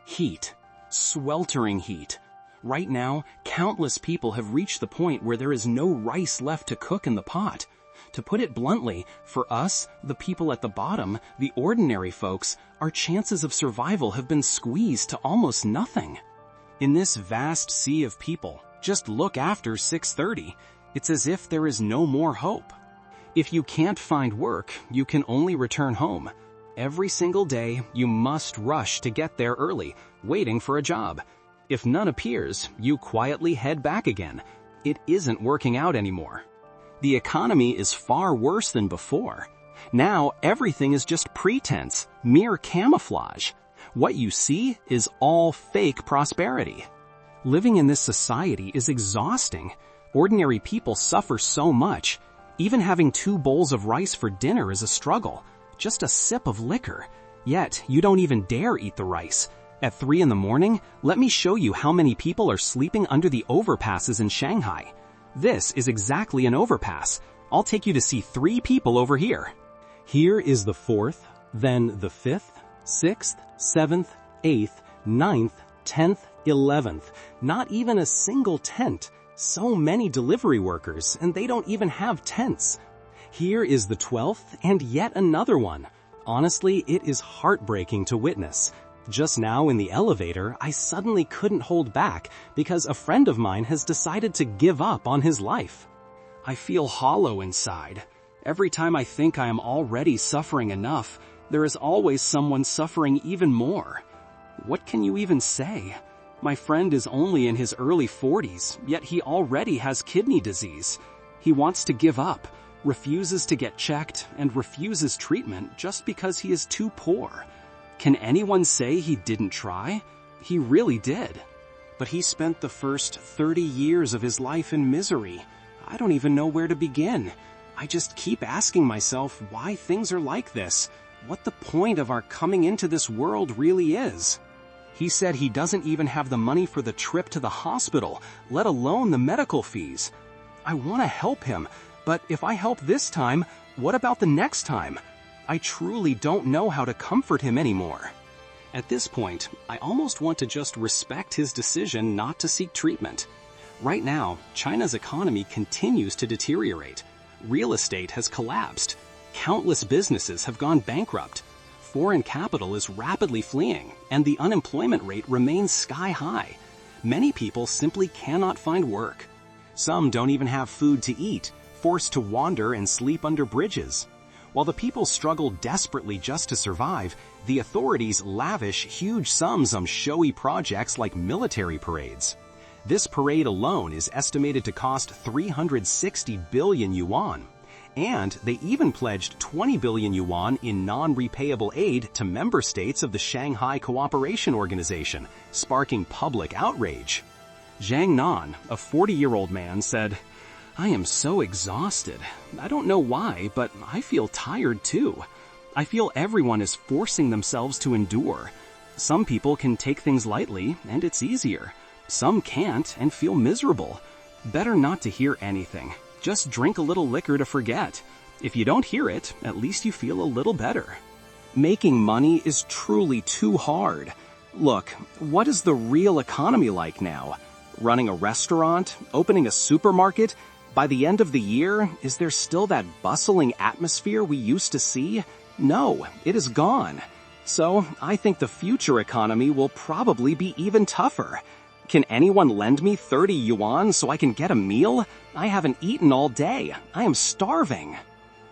Heat. Sweltering heat. Right now, countless people have reached the point where there is no rice left to cook in the pot. To put it bluntly, for us, the people at the bottom, the ordinary folks, our chances of survival have been squeezed to almost nothing. In this vast sea of people, just look after 6:30. It's as if there is no more hope. If you can't find work, you can only return home. Every single day, you must rush to get there early, waiting for a job. If none appears, you quietly head back again. It isn't working out anymore. The economy is far worse than before. Now, everything is just pretense, mere camouflage. What you see is all fake prosperity. Living in this society is exhausting. Ordinary people suffer so much. Even having 2 bowls of rice for dinner is a struggle. Just a sip of liquor. Yet, you don't even dare eat the rice. At 3 in the morning, let me show you how many people are sleeping under the overpasses in Shanghai. This is exactly an overpass. I'll take you to see 3 people over here. Here is the 4th, then the 5th, 6th, 7th, 8th, 9th, 10th, 11th. Not even a single tent. So many delivery workers, and they don't even have tents. Here is the 12th, and yet another one. Honestly, it is heartbreaking to witness. Just now in the elevator, I suddenly couldn't hold back because a friend of mine has decided to give up on his life. I feel hollow inside. Every time I think I am already suffering enough, there is always someone suffering even more. What can you even say? My friend is only in his early 40s, yet he already has kidney disease. He wants to give up, refuses to get checked, and refuses treatment just because he is too poor. Can anyone say he didn't try? He really did. But he spent the first 30 years of his life in misery. I don't even know where to begin. I just keep asking myself why things are like this, what the point of our coming into this world really is. He said he doesn't even have the money for the trip to the hospital, let alone the medical fees. I want to help him, but if I help this time, what about the next time? I truly don't know how to comfort him anymore. At this point, I almost want to just respect his decision not to seek treatment. Right now, China's economy continues to deteriorate. Real estate has collapsed. Countless businesses have gone bankrupt. Foreign capital is rapidly fleeing, and the unemployment rate remains sky high. Many people simply cannot find work. Some don't even have food to eat, forced to wander and sleep under bridges. While the people struggle desperately just to survive, the authorities lavish huge sums on showy projects like military parades. This parade alone is estimated to cost 360 billion yuan. And they even pledged 20 billion yuan in non-repayable aid to member states of the Shanghai Cooperation Organization, sparking public outrage. Zhang Nan, a 40-year-old man, said, "I am so exhausted. I don't know why, but I feel tired too. I feel everyone is forcing themselves to endure. Some people can take things lightly, and it's easier. Some can't and feel miserable. Better not to hear anything. Just drink a little liquor to forget. If you don't hear it, at least you feel a little better." Making money is truly too hard. Look, what is the real economy like now? Running a restaurant? Opening a supermarket? By the end of the year, is there still that bustling atmosphere we used to see? No, it is gone. So, I think the future economy will probably be even tougher. Can anyone lend me 30 yuan so I can get a meal? I haven't eaten all day. I am starving.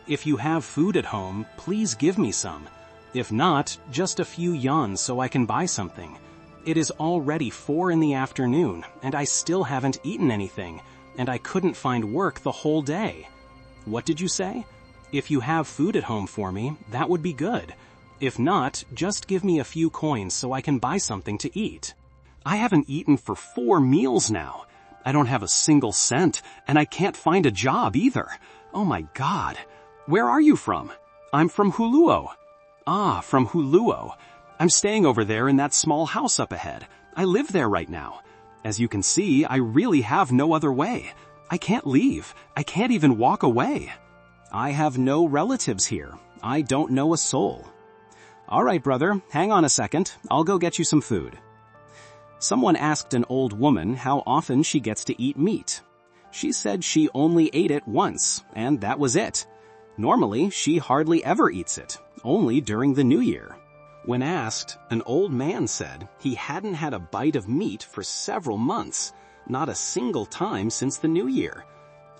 If you have food at home, please give me some. If not, just a few yuan so I can buy something. It is already 4 in the afternoon, and I still haven't eaten anything, and I couldn't find work the whole day. What did you say? If you have food at home for me, that would be good. If not, just give me a few coins so I can buy something to eat. I haven't eaten for 4 meals now. I don't have a single cent, and I can't find a job either. Oh my God. Where are you from? I'm from Huluo. Ah, from Huluo. I'm staying over there in that small house up ahead. I live there right now. As you can see, I really have no other way. I can't leave. I can't even walk away. I have no relatives here. I don't know a soul. "All right, brother, hang on a second. I'll go get you some food." Someone asked an old woman how often she gets to eat meat. She said she only ate it once, and that was it. Normally, she hardly ever eats it, only during the New Year. When asked, an old man said he hadn't had a bite of meat for several months, not a single time since the New Year.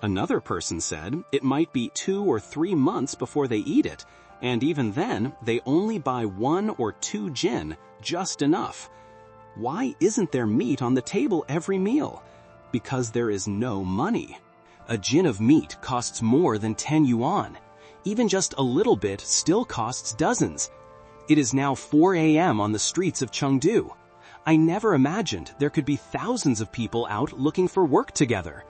Another person said it might be 2 or 3 months before they eat it, and even then, they only buy 1 or 2 jin, just enough. Why isn't there meat on the table every meal? Because there is no money. A jin of meat costs more than 10 yuan. Even just a little bit still costs dozens. It is now 4 a.m. on the streets of Chengdu. I never imagined there could be thousands of people out looking for work together.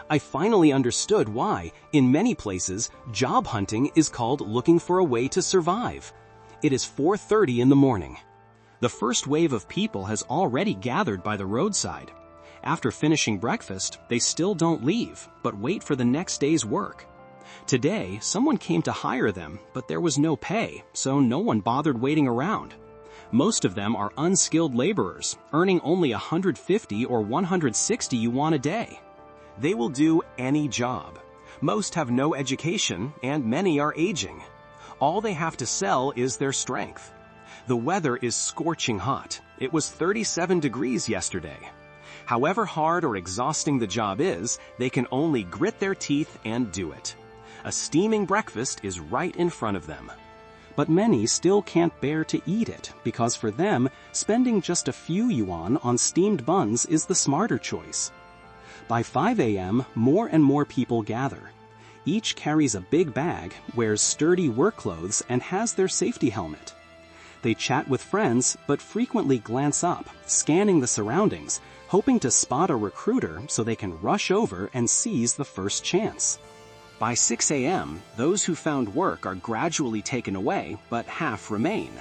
I finally understood why, in many places, job hunting is called looking for a way to survive. It is 4:30 in the morning. The first wave of people has already gathered by the roadside. After finishing breakfast, they still don't leave, but wait for the next day's work. Today, someone came to hire them, but there was no pay, so no one bothered waiting around. Most of them are unskilled laborers, earning only 150 or 160 yuan a day. They will do any job. Most have no education, and many are aging. All they have to sell is their strength. The weather is scorching hot. It was 37 degrees yesterday. However hard or exhausting the job is, they can only grit their teeth and do it. A steaming breakfast is right in front of them. But many still can't bear to eat it, because for them, spending just a few yuan on steamed buns is the smarter choice. By 5 a.m., more and more people gather. Each carries a big bag, wears sturdy work clothes, and has their safety helmet. They chat with friends, but frequently glance up, scanning the surroundings, hoping to spot a recruiter so they can rush over and seize the first chance. By 6 a.m., those who found work are gradually taken away, but half remain.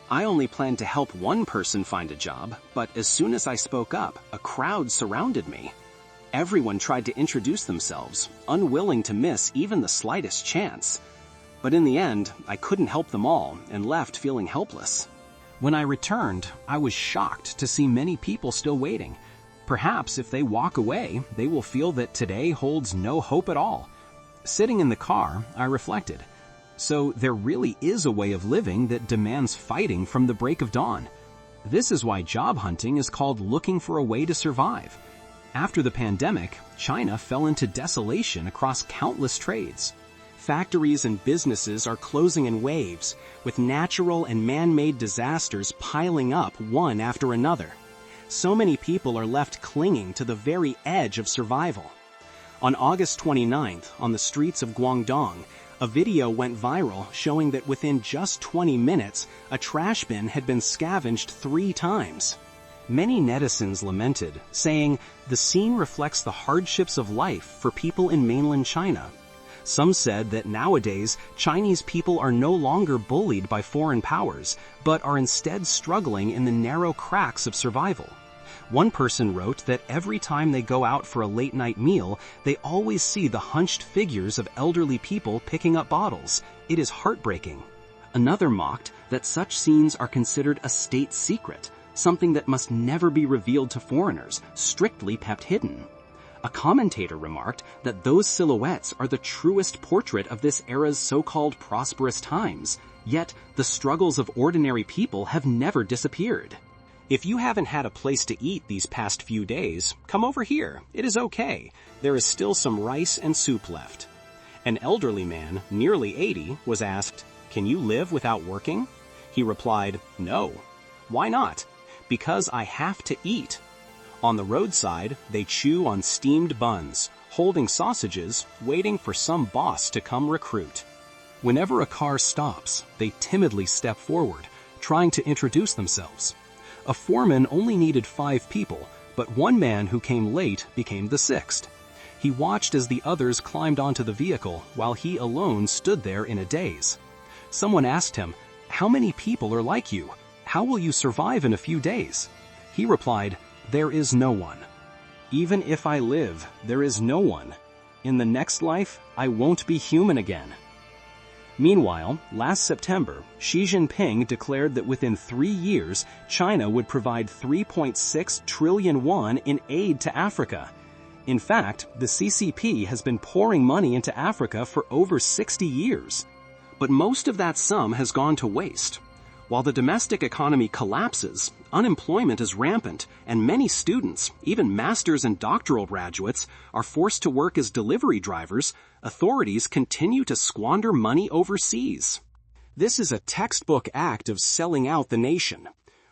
I only planned to help one person find a job, but as soon as I spoke up, a crowd surrounded me. Everyone tried to introduce themselves, unwilling to miss even the slightest chance. But in the end, I couldn't help them all and left feeling helpless. When I returned, I was shocked to see many people still waiting. Perhaps if they walk away, they will feel that today holds no hope at all. Sitting in the car, I reflected. So there really is a way of living that demands fighting from the break of dawn. This is why job hunting is called looking for a way to survive. After the pandemic, China fell into desolation across countless trades. Factories and businesses are closing in waves, with natural and man-made disasters piling up one after another. So many people are left clinging to the very edge of survival. On August 29th, on the streets of Guangdong, a video went viral showing that within just 20 minutes, a trash bin had been scavenged 3 times. Many netizens lamented, saying, "The scene reflects the hardships of life for people in mainland China." Some said that nowadays, Chinese people are no longer bullied by foreign powers, but are instead struggling in the narrow cracks of survival. One person wrote that every time they go out for a late-night meal, they always see the hunched figures of elderly people picking up bottles. It is heartbreaking. Another mocked that such scenes are considered a state secret, something that must never be revealed to foreigners, strictly kept hidden. A commentator remarked that those silhouettes are the truest portrait of this era's so-called prosperous times, yet the struggles of ordinary people have never disappeared. If you haven't had a place to eat these past few days, come over here. It is okay. There is still some rice and soup left. An elderly man, nearly 80, was asked, "Can you live without working?" He replied, "No." "Why not?" "Because I have to eat." On the roadside, they chew on steamed buns, holding sausages, waiting for some boss to come recruit. Whenever a car stops, they timidly step forward, trying to introduce themselves. A foreman only needed 5 people, but one man who came late became the 6th. He watched as the others climbed onto the vehicle while he alone stood there in a daze. Someone asked him, "How many people are like you? How will you survive in a few days?" He replied, "There is no one. Even if I live, there is no one. In the next life, I won't be human again." Meanwhile, last September, Xi Jinping declared that within 3 years, China would provide 3.6 trillion won in aid to Africa. In fact, the CCP has been pouring money into Africa for over 60 years. But most of that sum has gone to waste. While the domestic economy collapses, unemployment is rampant, and many students, even master's and doctoral graduates, are forced to work as delivery drivers, authorities continue to squander money overseas. This is a textbook act of selling out the nation.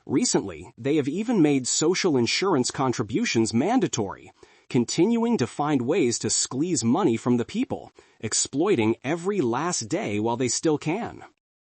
Recently, they have even made social insurance contributions mandatory, continuing to find ways to squeeze money from the people, exploiting every last day while they still can.